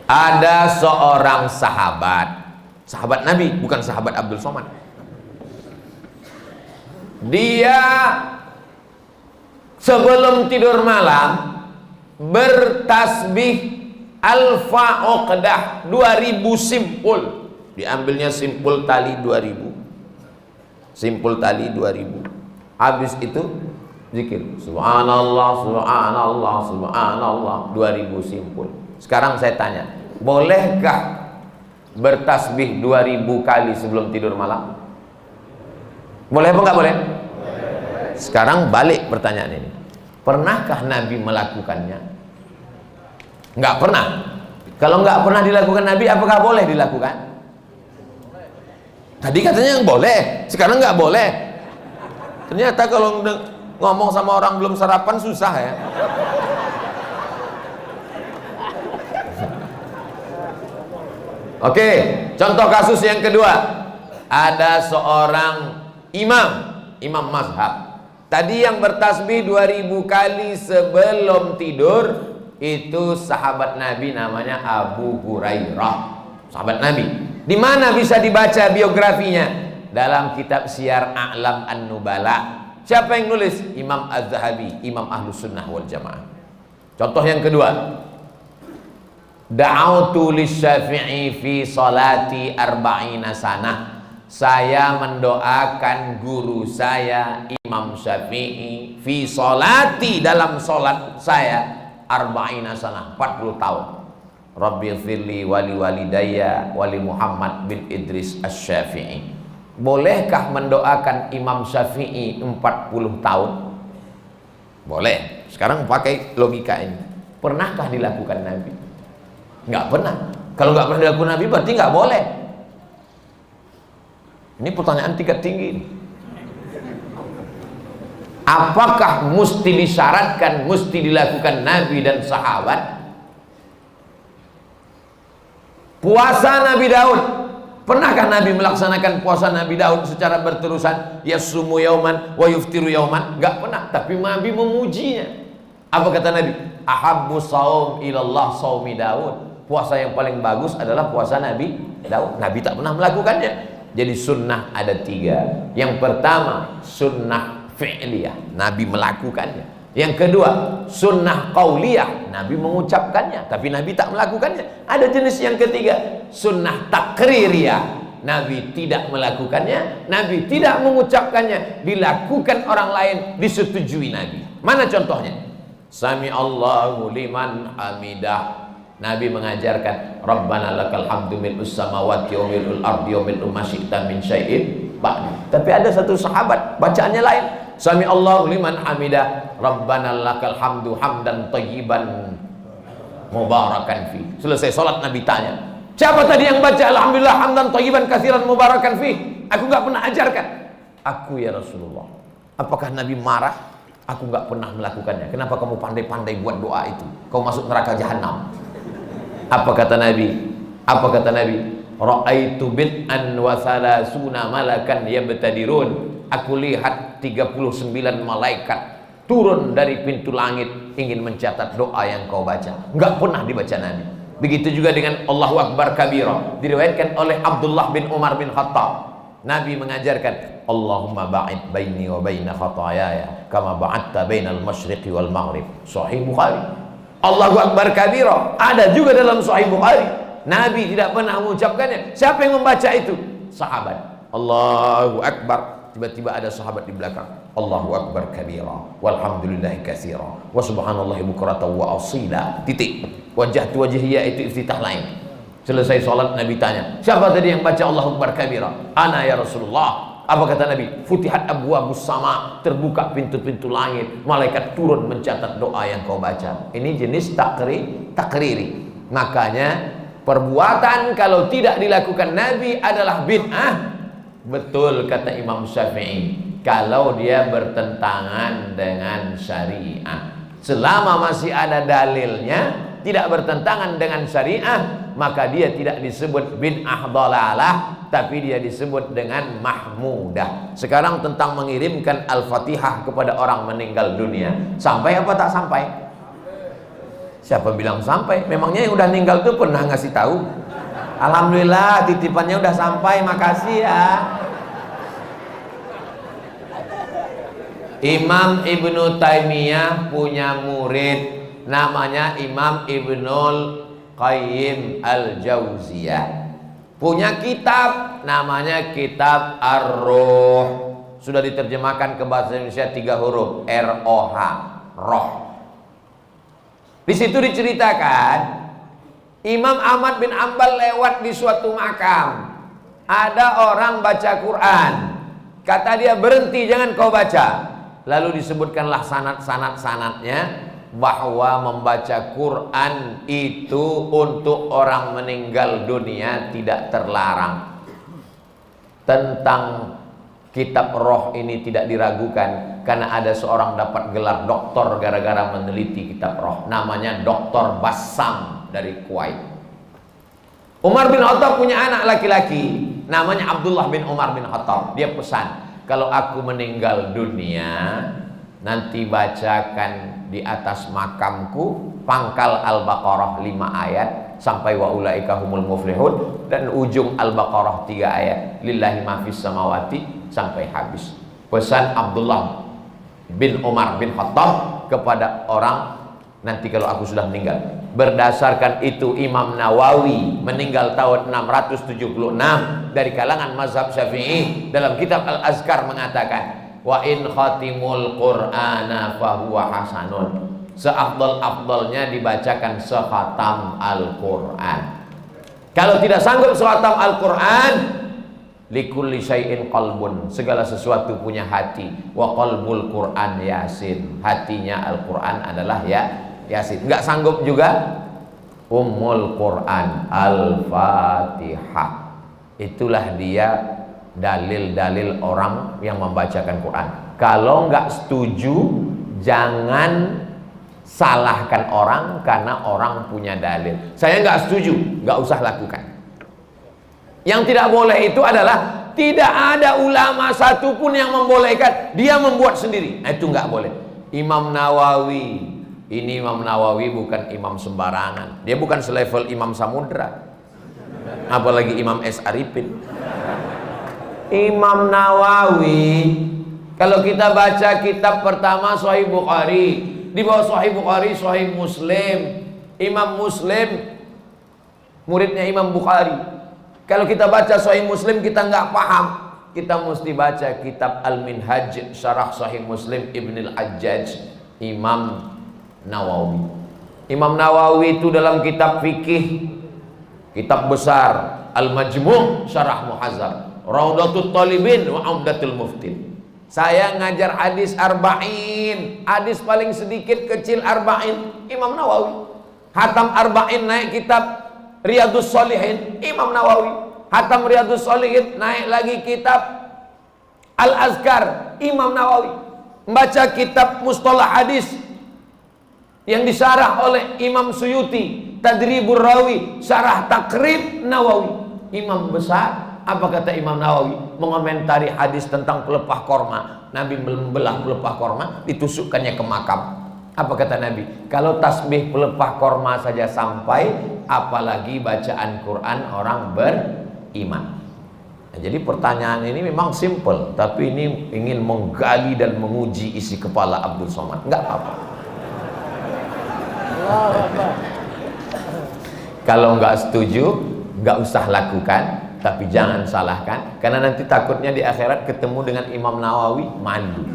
Ada seorang sahabat Nabi, bukan sahabat Abdul Somad. Dia sebelum tidur malam bertasbih alfa uqdah, 2000 simpul. Diambilnya simpul tali 2000. Simpul tali 2000. Habis itu zikir subhanallah subhanallah subhanallah 2000 simpul. Sekarang saya tanya, bolehkah bertasbih 2000 kali sebelum tidur malam? Boleh apa enggak boleh? Sekarang balik pertanyaan ini. Pernahkah Nabi melakukannya? Enggak pernah. Kalau enggak pernah dilakukan Nabi, apakah boleh dilakukan? Tadi katanya yang boleh, sekarang enggak boleh. Ternyata kalau ngomong sama orang belum sarapan susah ya. Oke, contoh kasus yang kedua. Ada seorang imam mazhab. Tadi yang bertasbih 2000 kali sebelum tidur itu sahabat Nabi, namanya Abu Hurairah. Sahabat Nabi. Di mana bisa dibaca biografinya? Dalam kitab Syiar A'lam An-Nubala. Siapa yang nulis? Imam Az-Zahabi, Imam Ahlus Sunnah wal Jamaah. Contoh yang kedua. Da'autu lisyafi'i fi salati arba'ina sanah. Saya mendoakan guru saya Imam Syafi'i fi salati, dalam salat saya arba'ina sanah, 40 tahun. Rabbi firli wali walidayya wali Muhammad bin Idris Asy-Syafi'i. Bolehkah mendoakan Imam Syafi'i 40 tahun? Boleh. Sekarang pakai logika ini. Pernahkah dilakukan Nabi? Nggak pernah. Kalau nggak pernah dilakukan Nabi berarti nggak boleh. Ini pertanyaan tingkat tinggi. Apakah mesti disyaratkan, mesti dilakukan Nabi dan sahabat? Puasa Nabi Daud, pernahkah Nabi melaksanakan puasa Nabi Daud secara berterusan? Yasumu yauman wa yuftiru yauman? Enggak pernah, tapi Nabi memujinya. Apa kata Nabi? Ahabbu saum ilallah saumi Daud. Puasa yang paling bagus adalah puasa Nabi Daud. Nabi tak pernah melakukannya. Jadi sunnah ada 3. Yang pertama sunnah fi'liyah, Nabi melakukannya. Yang kedua sunnah qauliyah, Nabi mengucapkannya tapi Nabi tak melakukannya. Ada jenis yang ketiga, sunnah takririyah, Nabi tidak melakukannya, Nabi tidak mengucapkannya, dilakukan orang lain, disetujui Nabi. Mana contohnya? Sami Allahu liman hamidah, Nabi mengajarkan Rabbana lakal hamdu mil'us samawati wa mil'ul ardi wa mil'u ma syi'ta min syai'in ba'du. Tapi ada satu sahabat bacaannya lain. Sami Allahu liman hamidah, Rabbana lakal hamdu hamdan thayyiban mubarakan fi. Selesai salat Nabi tanya, siapa tadi yang baca alhamdulillah hamdan thayyiban katsiran mubarakan fi? Aku enggak pernah ajarkan. Aku ya Rasulullah. Apakah Nabi marah? Aku enggak pernah melakukannya. Kenapa kamu pandai-pandai buat doa itu? Kau masuk neraka jahanam. Apa kata Nabi? Apa kata Nabi? Ra'aitu bid'an wa salasuna malakan yabtadirun. Aku lihat 39 malaikat turun dari pintu langit ingin mencatat doa yang kau baca. Enggak pernah dibaca Nabi. Begitu juga dengan Allahu Akbar kabira, diriwayatkan oleh Abdullah bin Umar bin Khattab. Nabi mengajarkan Allahumma ba'id baini wa baina khatayaya kama ba'adta bainal masyriqi wal maghrib. Sahih Bukhari. Allahu Akbar kabira ada juga dalam Sahih Bukhari. Nabi tidak pernah mengucapkannya. Siapa yang membaca itu? Sahabat. Allahu Akbar. Tiba-tiba ada sahabat di belakang. Allahu Akbar kabira walhamdulillahi katsira wa subhanallahi bukratan wa asila. Titik. Wajah tu wajhiyya itu iftitah lain. Selesai salat Nabi tanya, siapa tadi yang baca Allahu Akbar kabira? Ana ya Rasulullah. Apa kata Nabi? Futihat abwabus sama, terbuka pintu-pintu langit, malaikat turun mencatat doa yang kau baca. Ini jenis takriri. Makanya perbuatan kalau tidak dilakukan Nabi adalah bid'ah. Betul kata Imam Syafi'i, kalau dia bertentangan dengan syariah. Selama masih ada dalilnya, tidak bertentangan dengan syariah, maka dia tidak disebut bid'ah dhalalah, tapi dia disebut dengan mahmudah. Sekarang tentang mengirimkan Al-Fatihah kepada orang meninggal dunia, sampai apa tak sampai? Siapa bilang sampai? Memangnya yang udah meninggal tuh pernah ngasih tahu? Alhamdulillah titipannya udah sampai, makasih ya. Imam Ibnu Taimiyah punya murid namanya Imam Ibnul Qayyim Al-Jauziyah. Punya kitab namanya Kitab Ar-Ruh. Sudah diterjemahkan ke bahasa Indonesia 3 huruf, R-O-H, roh. Di situ diceritakan Imam Ahmad bin Ambal lewat di suatu makam. Ada orang baca Quran. Kata dia, berhenti, jangan kau baca. Lalu disebutkanlah sanad-sanadnya bahwa membaca Quran itu untuk orang meninggal dunia tidak terlarang. Tentang kitab roh ini tidak diragukan, karena ada seorang dapat gelar doktor gara-gara meneliti kitab roh, namanya Dr. Bassam dari Kuwait. Umar bin Khattab punya anak laki-laki namanya Abdullah bin Umar bin Khattab. Dia pesan, kalau aku meninggal dunia, nanti bacakan di atas makamku pangkal Al-Baqarah 5 ayat sampai wa ulaika humul muflihun, dan ujung Al-Baqarah 3 ayat lillahi ma fis samawati sampai habis. Pesan Abdullah bin Umar bin Khattab kepada orang, nanti kalau aku sudah meninggal. Berdasarkan itu Imam Nawawi meninggal tahun 676 dari kalangan mazhab Syafi'i, dalam kitab Al-Azkar mengatakan, wa in khatimul Qur'ana fahuwa hasanun. Seafdal-afdalnya dibacakan sekhatam Al-Quran. Kalau tidak sanggup sekhatam Al-Quran, likulli syai'in qalbun, segala sesuatu punya hati. Wa qalbul Quran Yasin, hatinya Al-Quran adalah Yasin. Enggak sanggup juga, Ummul Quran Al-Fatihah. Itulah dia dalil-dalil orang yang membacakan Quran. Kalau enggak setuju, jangan salahkan orang karena orang punya dalil. Saya enggak setuju, enggak usah lakukan. Yang tidak boleh itu adalah tidak ada ulama satupun yang membolehkan, dia membuat sendiri. Nah, itu enggak boleh. Imam Nawawi, ini Imam Nawawi bukan imam sembarangan. Dia bukan selevel Imam Samudra, apalagi Imam S. Arifin. Imam Nawawi, kalau kita baca kitab pertama Sahih Bukhari, di bawah Sahih Bukhari Sahih Muslim. Imam Muslim muridnya Imam Bukhari. Kalau kita baca Sahih Muslim kita nggak paham, kita mesti baca kitab Al-Minhaj Syarah Sahih Muslim Ibn Al-Hajjaj Imam Nawawi. Imam Nawawi itu dalam kitab fikih, kitab besar Al-Majmu' Syarah Muhazzab, Raudatul Talibin wa Umdatul Muftin. Saya ngajar hadis arba'in, hadis paling sedikit kecil arba'in, Imam Nawawi. Hatam arba'in naik kitab Riyadus Shalihin, Imam Nawawi. Hatam Riyadus Shalihin naik lagi kitab Al-Azkar, Imam Nawawi. Membaca kitab Mustalah Hadis yang disyarah oleh Imam Suyuti, Tadribur Rawi, Syarah Takrib Nawawi. Imam besar. Apa kata Imam Nawawi mengomentari hadis tentang pelepah korma? Nabi membelah pelepah korma, ditusukkannya ke makam. Apa kata Nabi? Kalau tasbih pelepah korma saja sampai, apalagi bacaan Quran orang beriman. Nah, jadi pertanyaan ini memang simple, tapi ini ingin menggali dan menguji isi kepala Abdul Somad. Enggak apa-apa. Kalau enggak setuju, enggak usah lakukan. Tapi jangan salahkan, karena nanti takutnya di akhirat ketemu dengan Imam Nawawi malu.